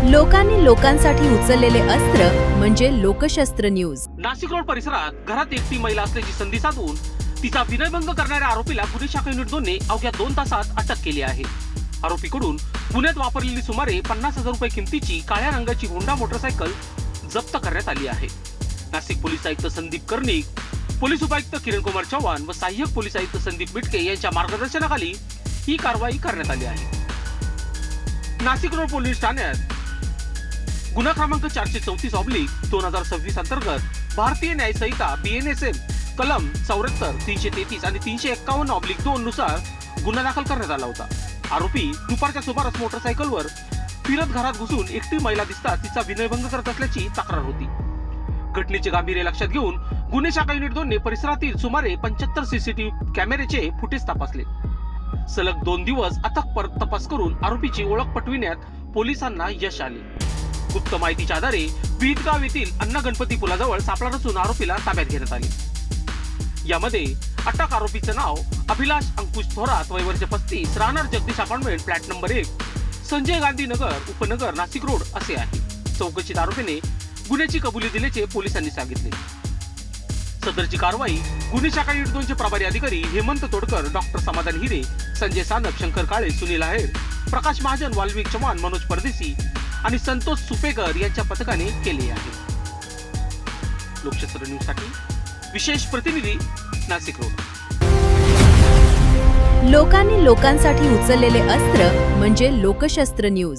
लोकांनी लोकांसाठी उचललेले अस्त्र म्हणजे लोकशस्त्र न्यूज। नाशिक रोड परिसरात घरात एकटी महिला असल्याची संधी साधून तिचा विनयभंग करणाऱ्या आरोपीला गुन्हे शाखा युनिट 2 ने अवघ्या 2 तासात अटक केली आहे। आरोपीकडून पुण्यात वापरलेली सुमारे 50,000 रुपये किमतीची काळ्या रंगाची होंडा मोटरसायकल जप्त करण्यात आली आहे। नाशिक पोलीस आयुक्त संदीप कर्णिक, पोलीस उपायुक्त किरण कुमार चव्हाण व सहाय्यक पोलीस आयुक्त संदीप मिटके यांच्या मार्गदर्शनाखाली ही कारवाई करण्यात आली आहे। नाशिक रोड पोलीस ठाण्यात गुन्हा क्रमांक 434/2026 अंतर्गत भारतीय न्याय संहिता BNSM कलम 74, 333 आणि 351/2 नुसार गुन्हा दाखल करण्यात आला होता। आरोपी दुपारच्या सुमारास मोटरसायकलवर फिरत घरात घुसून एकटी महिला दिसताच तिचा विनयभंग करत असल्याची तक्रार होती। घटनेचे गांभीर्य लक्षात घेऊन गुन्हे शाखा युनिट 2 ने परिसरातील सुमारे 75 CCTV कॅमेऱ्याचे फुटेज तपासले। सलग 2 दिवस अथक तपास करून आरोपीची ओळख पटविण्यात पोलिसांना यश आले। गुप्त माहितीच्या आधारे विहितगाव येथील अण्णा गणपती पुलाजवळ सापळा रचून आरोपीला ताब्यात घेण्यात आले। यामध्ये अटक आरोपीचे नाव अभिलाष अंकुश थोरात, वय वर्ष 35, राहणार Jagdish apartment, flat number 1, Sanjay Gandhi Nagar, उपनगर, नाशिक रोड असे आहे। चौकशीत आरोपीने गुन्ह्याची कबुली दिल्याचे पोलिसांनी सांगितले। सदरची कारवाई गुन्हे शाखा युनिट 2 चे प्रभारी अधिकारी हेमंत तोडकर, डॉक्टर समाधान हिरे, संजय सानप, शंकर काळे, सुनील आहेर, प्रकाश महाजन, वाल्मिक चव्हाण, मनोज परदेशी आणि संतोष सुपेकर यांच्या पथकाने केली आहे। लोकशस्त्र न्यूज साठी विशेष प्रतिनिधी, नाशिक रोड। लोकांनी लोकांसाठी उचललेले अस्त्र म्हणजे लोकशस्त्र न्यूज।